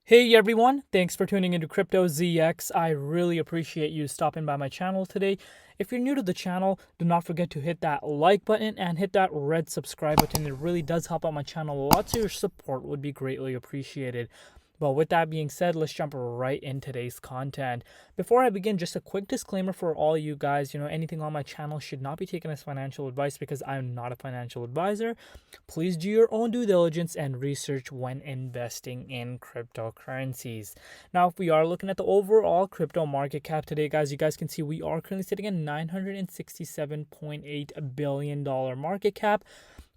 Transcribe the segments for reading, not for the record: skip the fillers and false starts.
Hey everyone, thanks for tuning into Crypto ZX. I really appreciate you stopping by my channel today. If you're new to the channel, do not forget to hit that like button and hit that red subscribe button. It really does help out my channel a lot, so your support would be greatly appreciated. Well, with that being said, let's jump right in today's content. Before I begin, just a quick disclaimer for all you guys, anything on my channel should not be taken as financial advice because I'm not a financial advisor. Please do your own due diligence and research when investing in cryptocurrencies. Now, if we are looking at the overall crypto market cap today, guys, you guys can see we are currently sitting at $967.8 billion market cap.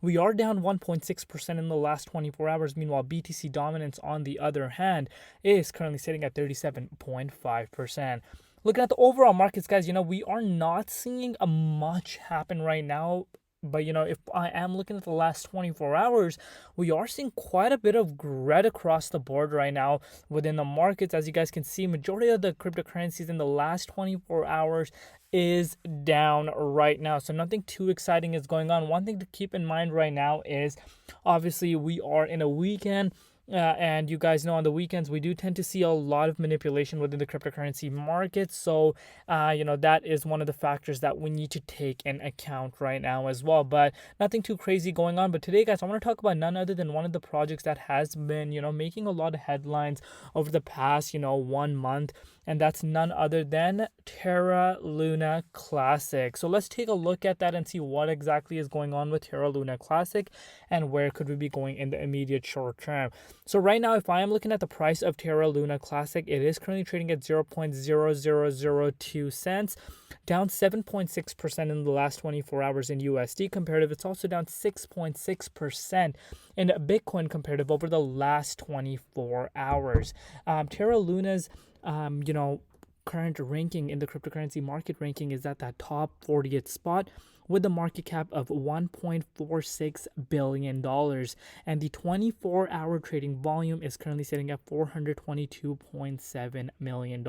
We are down 1.6% in the last 24 hours. Meanwhile, BTC dominance, on the other hand, is currently sitting at 37.5%. Looking at the overall markets, guys, we are not seeing a much happen right now. But, if I am looking at the last 24 hours, we are seeing quite a bit of red across the board right now within the markets. As you guys can see, majority of the cryptocurrencies in the last 24 hours is down right now. So nothing too exciting is going on. One thing to keep in mind right now is obviously we are in a weekend. And you guys know on the weekends we do tend to see a lot of manipulation within the cryptocurrency market. So, that is one of the factors that we need to take in account right now as well. But nothing too crazy going on. But today, guys, I want to talk about none other than one of the projects that has been, making a lot of headlines over the past, 1 month. And that's none other than Terra Luna Classic. So let's take a look at that and see what exactly is going on with Terra Luna Classic and where could we be going in the immediate short term. So right now, if I am looking at the price of Terra Luna Classic, it is currently trading at 0.0002 cents, down 7.6% in the last 24 hours in USD comparative. It's also down 6.6% in Bitcoin comparative over the last 24 hours. Terra Luna's current ranking in the cryptocurrency market ranking is at that top 40th spot with a market cap of $1.46 billion. And the 24-hour trading volume is currently sitting at $422.7 million.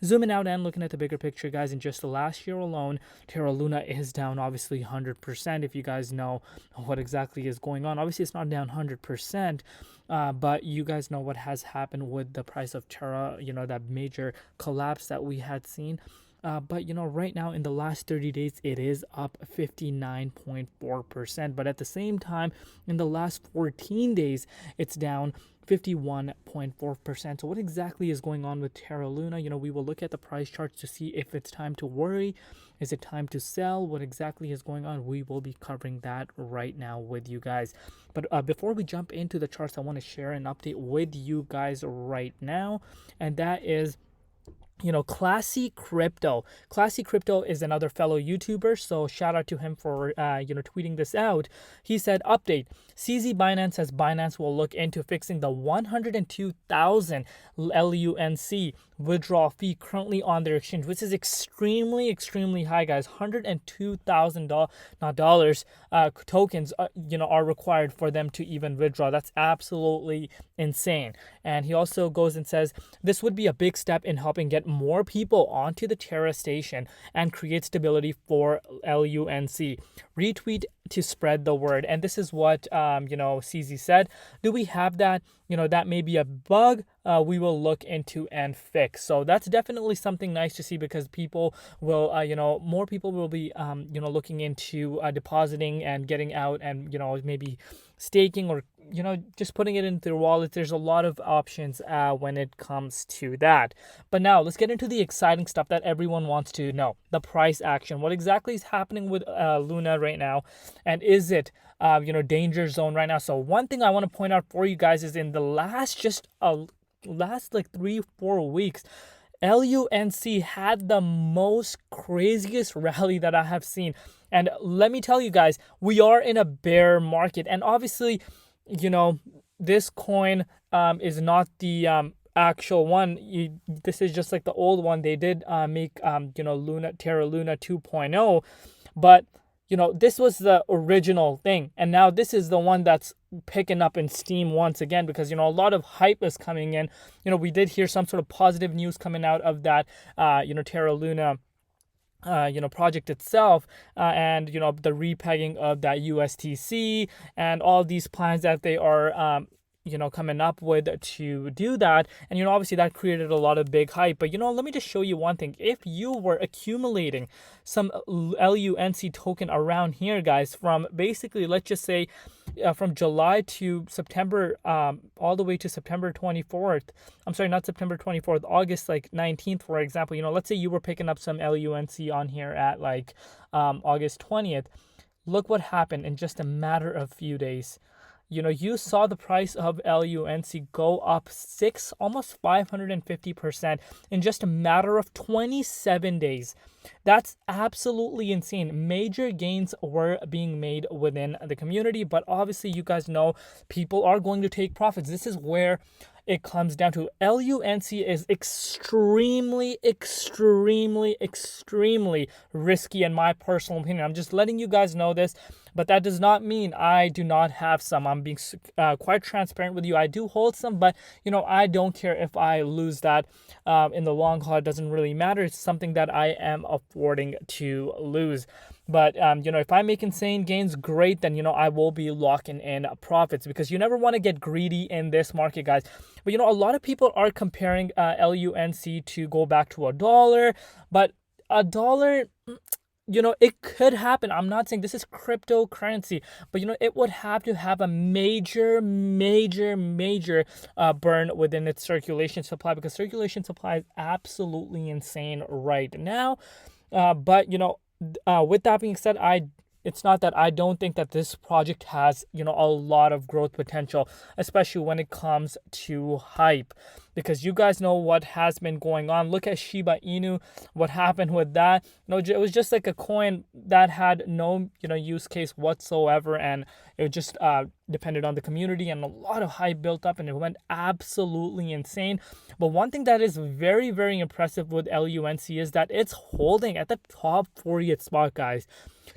Zooming out and looking at the bigger picture, guys, in just the last year alone, Terra Luna is down obviously 100%. If you guys know what exactly is going on, obviously it's not down 100%. But you guys know what has happened with the price of Terra, that major collapse that we had seen. But right now in the last 30 days, it is up 59.4%. But at the same time, in the last 14 days, it's down 51.4%. So what exactly is going on with Terra Luna? We will look at the price charts to see if it's time to worry. Is it time to sell? What exactly is going on? We will be covering that right now with you guys. But before we jump into the charts, I want to share an update with you guys right now. And that is Classy Crypto. Classy Crypto is another fellow YouTuber, so shout out to him for tweeting this out. He said, update, CZ Binance says Binance will look into fixing the 102,000 LUNC withdrawal fee currently on their exchange, which is extremely high, guys. $102,000 tokens are required for them to even withdraw. That's absolutely insane. And he also goes and says this would be a big step in helping get more people onto the Terra station and create stability for LUNC. Retweet to spread the word. And this is what CZ said. Do we have that? That may be a bug we will look into and fix. So that's definitely something nice to see because people will, more people will be, looking into depositing and getting out and, maybe staking or, just putting it into their wallet. There's a lot of options when it comes to that. But now let's get into the exciting stuff that everyone wants to know. The price action. What exactly is happening with Luna right now? And is it, danger zone right now? So one thing I want to point out for you guys is in the last 3-4 weeks, LUNC had the most craziest rally that I have seen. And let me tell you guys, we are in a bear market. And obviously, this coin is not the actual one. This is just like the old one. They did make Terra Luna 2.0, but this was the original thing, and now this is the one that's picking up in steam once again because a lot of hype is coming in. We did hear some sort of positive news coming out of that Terra Luna project itself, and the repegging of that USTC and all these plans that they are coming up with to do that. And obviously that created a lot of big hype. But let me just show you one thing. If you were accumulating some LUNC token around here, guys, from basically, let's just say from July to September, all the way to September 24th. I'm sorry, not September 24th, August 19th, for example. Let's say you were picking up some LUNC on here at August 20th. Look what happened in just a matter of few days. You saw the price of LUNC go up almost 550% in just a matter of 27 days. That's absolutely insane. Major gains were being made within the community, but obviously you guys know people are going to take profits. This is where it comes down to. LUNC is extremely risky in my personal opinion. I'm just letting you guys know this, but that does not mean I do not have some. I'm being quite transparent with you. I do hold some, but I don't care if I lose that in the long haul. It doesn't really matter. It's something that I am affording to lose. But, if I make insane gains, great, then, I will be locking in profits, because you never want to get greedy in this market, guys. But, a lot of people are comparing LUNC to go back to $1, but $1, it could happen. I'm not saying this is cryptocurrency, but, it would have to have a major burn within its circulation supply, because circulation supply is absolutely insane right now. But, with that being said, it's not that I don't think that this project has, a lot of growth potential, especially when it comes to hype, because you guys know what has been going on. Look at Shiba Inu, what happened with that. It was just like a coin that had no, use case whatsoever, and it just depended on the community, and a lot of hype built up, and it went absolutely insane. But one thing that is very, very impressive with LUNC is that it's holding at the top 40th spot, guys.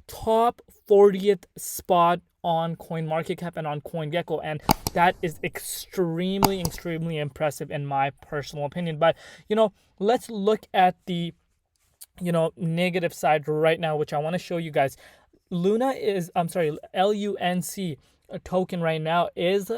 Top 40th spot on CoinMarketCap and on CoinGecko, and that is extremely impressive in my personal opinion. But let's look at the negative side right now, which I want to show you guys. LUNC token right now is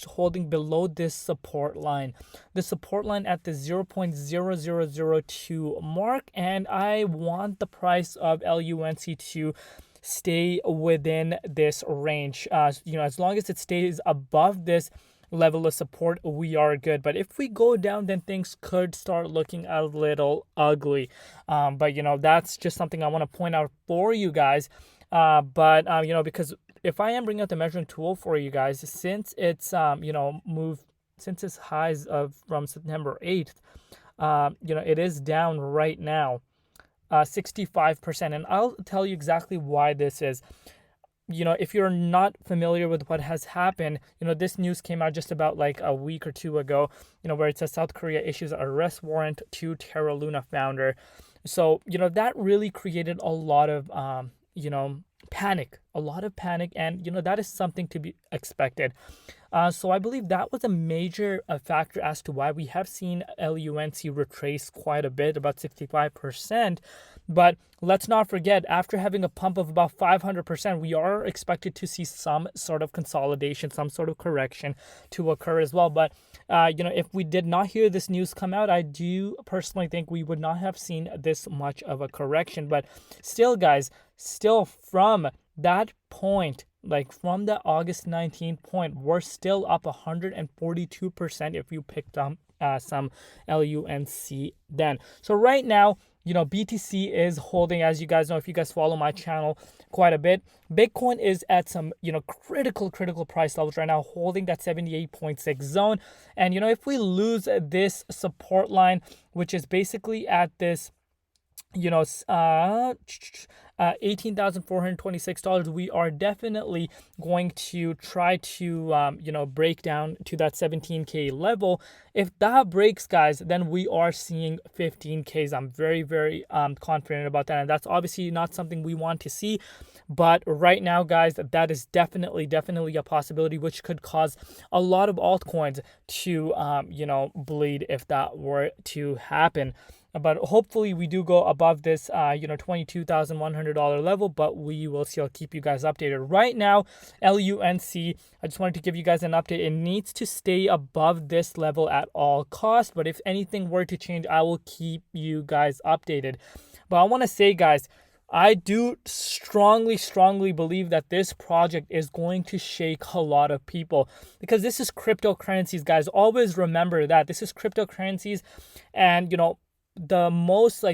holding below this support line. The support line at the 0.0002 mark, and I want the price of LUNC to stay within this range. As long as it stays above this level of support, we are good. But if we go down, then things could start looking a little ugly. But that's just something I want to point out for you guys. Because if I am bringing out the measuring tool for you guys, since it's moved, since its highs from September 8th, it is down right now 65%, and I'll tell you exactly why this is. If you're not familiar with what has happened, this news came out just about a week or two ago, where it says South Korea issues an arrest warrant to Terra Luna founder. So, that really created a lot of panic, and that is something to be expected. So I believe that was a major factor as to why we have seen LUNC retrace quite a bit, about 65%. But let's not forget, after having a pump of about 500%, we are expected to see some sort of consolidation, some sort of correction to occur as well. But if we did not hear this news come out, I do personally think we would not have seen this much of a correction. But still, guys, from that point, from the August 19th point, we're still up 142% if you picked up some LUNC then. So right now, BTC is holding, as you guys know, if you guys follow my channel quite a bit. Bitcoin is at some, critical price levels right now, holding that 78.6 zone. And, if we lose this support line, which is basically at this, $18,426, we are definitely going to try to break down to that 17K level. If that breaks, guys, then we are seeing 15Ks. I'm very confident about that, and that's obviously not something we want to see. But right now, guys, that is definitely a possibility, which could cause a lot of altcoins to, bleed if that were to happen. But hopefully we do go above this, $22,100 level, but we will see. I'll keep you guys updated. Right now, LUNC, I just wanted to give you guys an update. It needs to stay above this level at all costs, but if anything were to change, I will keep you guys updated. But I want to say, guys, I do strongly believe that this project is going to shake a lot of people, because this is cryptocurrencies, guys. Always remember that this is cryptocurrencies, and the most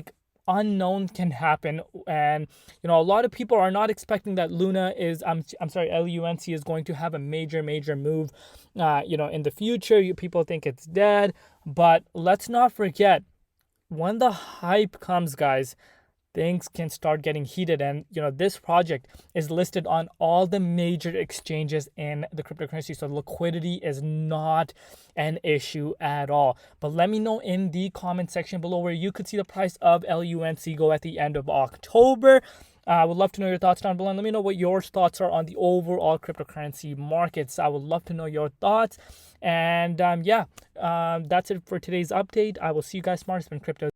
unknown can happen. And a lot of people are not expecting that LUNC is going to have a major move in the future. People think it's dead, but let's not forget, when the hype comes, guys, things can start getting heated. And this project is listed on all the major exchanges in the cryptocurrency, so liquidity is not an issue at all. But let me know in the comment section below where you could see the price of LUNC go at the end of October. I would love to know your thoughts down below, and let me know what your thoughts are on the overall cryptocurrency markets. I would love to know your thoughts. And that's it for today's update. I will see you guys tomorrow. It's been Crypto.